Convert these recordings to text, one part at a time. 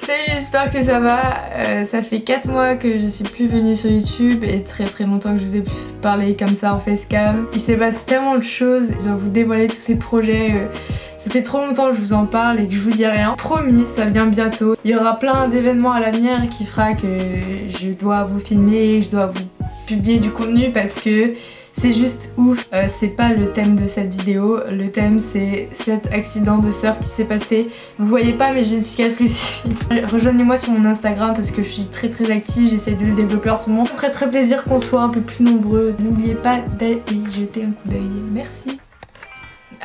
Salut, j'espère que ça va. Ça fait 4 mois que je suis plus venue sur YouTube et très longtemps que je vous ai pu parler comme ça en facecam. Il s'est passé tellement de choses, je dois vous dévoiler tous ces projets. Ça fait trop longtemps que je vous en parle et que je vous dis rien. Promis, ça vient bientôt. Il y aura plein d'événements à l'avenir qui fera que je dois vous filmer, je dois vous publier du contenu parce que c'est juste ouf. C'est pas le thème de cette vidéo, le thème c'est cet accident de surf qui s'est passé. Vous voyez pas mais j'ai une cicatrice ici. Rejoignez-moi sur mon Instagram parce que je suis très active, j'essaie de le développer en ce moment. Ça me ferait très plaisir qu'on soit un peu plus nombreux. N'oubliez pas d'aller jeter un coup d'œil. Merci.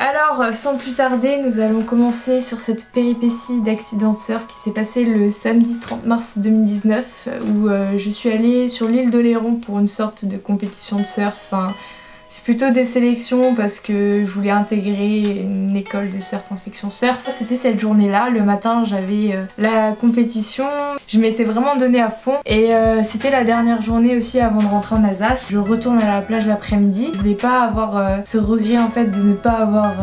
Alors sans plus tarder, nous allons commencer sur cette péripétie d'accident de surf qui s'est passé le samedi 30 mars 2019 où je suis allée sur l'île d'Oléron pour une sorte de compétition de surf. Enfin, c'est plutôt des sélections parce que je voulais intégrer une école de surf en section surf. C'était cette journée-là, le matin j'avais la compétition, je m'étais vraiment donnée à fond et c'était la dernière journée aussi avant de rentrer en Alsace. Je retourne à la plage l'après-midi, je voulais pas avoir ce regret en fait de ne pas avoir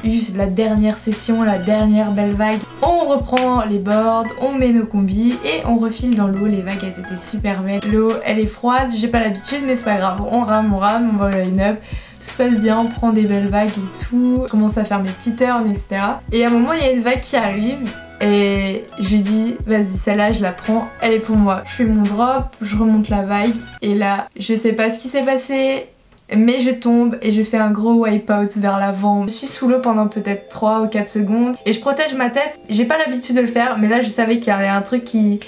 eu la dernière session, la dernière belle vague. On reprend les boards, on met nos combis et on refile dans l'eau. Les vagues elles étaient super belles. L'eau elle est froide, j'ai pas l'habitude mais c'est pas grave, on rame, on va au line-up. Tout se passe bien, on prend des belles vagues et tout. Je commence à faire mes petits turns, etc. Et à un moment, il y a une vague qui arrive et je dis vas-y, celle-là, je la prends, elle est pour moi. Je fais mon drop, je remonte la vague et là, je sais pas ce qui s'est passé, mais je tombe et je fais un gros wipe-out vers l'avant. Je suis sous l'eau pendant peut-être 3 ou 4 secondes et je protège ma tête. J'ai pas l'habitude de le faire, mais là, je savais qu'il y avait un truc qui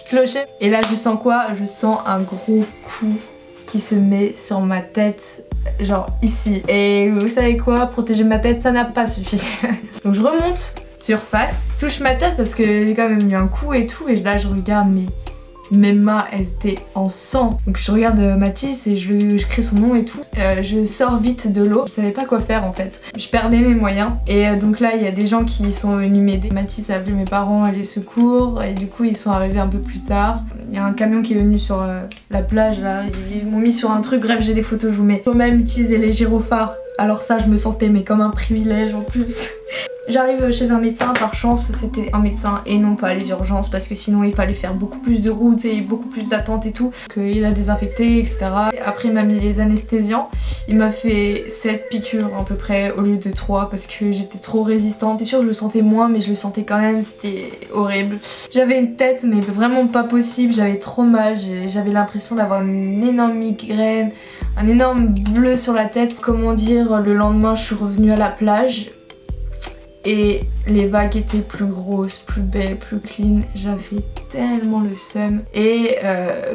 clochait. Et là, je sens quoi? Je sens un gros coup qui se met sur ma tête. Genre ici. Et vous savez quoi, protéger ma tête ça n'a pas suffi. Donc je remonte surface, touche ma tête parce que j'ai quand même eu un coup et tout. Et là je regarde mes mains elles étaient en sang. Donc je regarde Mathis et je crie son nom et tout. Je sors vite de l'eau, je savais pas quoi faire en fait. Je perdais mes moyens et donc là il y a des gens qui sont venus m'aider. Mathis a appelé mes parents et les secours et du coup ils sont arrivés un peu plus tard. Il y a un camion qui est venu sur la plage là, ils m'ont mis sur un truc, bref j'ai des photos je vous mets. Ils ont même utilisé les gyrophares. Alors ça je me sentais mais comme un privilège en plus. J'arrive chez un médecin, par chance c'était un médecin et non pas les urgences parce que sinon il fallait faire beaucoup plus de route et beaucoup plus d'attente et tout. Il a désinfecté etc. Après il m'a mis les anesthésiants, il m'a fait 7 piqûres à peu près au lieu de 3 parce que j'étais trop résistante. C'est sûr je le sentais moins mais je le sentais quand même, c'était horrible. J'avais une tête mais vraiment pas possible, j'avais trop mal, j'avais l'impression d'avoir une énorme migraine, un énorme bleu sur la tête. Comment dire, le lendemain je suis revenue à la plage. Et les vagues étaient plus grosses, plus belles, plus clean. J'avais tellement le seum. Et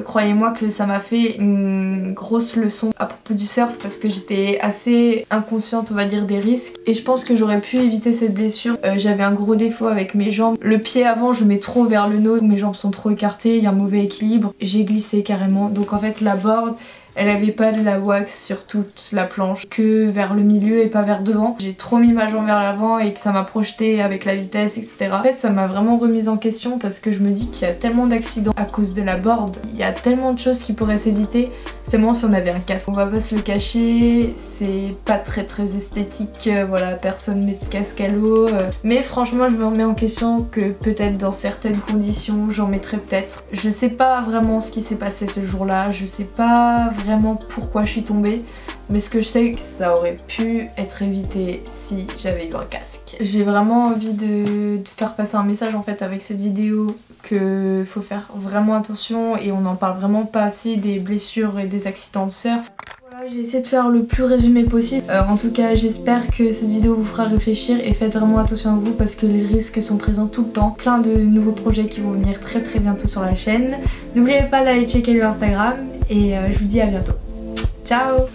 croyez-moi que ça m'a fait une grosse leçon à propos du surf parce que j'étais assez inconsciente on va dire des risques. Et je pense que j'aurais pu éviter cette blessure. J'avais un gros défaut avec mes jambes. Le pied avant je le mets trop vers le nose, mes jambes sont trop écartées, il y a un mauvais équilibre. J'ai glissé carrément. Donc en fait la board elle avait pas de la wax sur toute la planche, que vers le milieu et pas vers devant. J'ai trop mis ma jambe vers l'avant et que ça m'a projeté avec la vitesse etc. En fait ça m'a vraiment remise en question parce que je me dis qu'il y a tellement d'accidents à cause de la board. Il y a tellement de choses qui pourraient s'éviter. Seulement si on avait un casque. On va pas se le cacher, c'est pas très esthétique, voilà, personne met de casque à l'eau. Mais franchement je me remets en question que peut-être dans certaines conditions j'en mettrais peut-être. Je sais pas vraiment ce qui s'est passé ce jour-là, je sais pas vraiment pourquoi je suis tombée, mais ce que je sais c'est que ça aurait pu être évité si j'avais eu un casque. J'ai vraiment envie de faire passer un message en fait avec cette vidéo, que faut faire vraiment attention et on n'en parle vraiment pas assez des blessures et des accidents de surf. Voilà, j'ai essayé de faire le plus résumé possible. En tout cas j'espère que cette vidéo vous fera réfléchir et faites vraiment attention à vous parce que les risques sont présents tout le temps. Plein de nouveaux projets qui vont venir très bientôt sur la chaîne. N'oubliez pas d'aller checker le Instagram et je vous dis à bientôt. Ciao!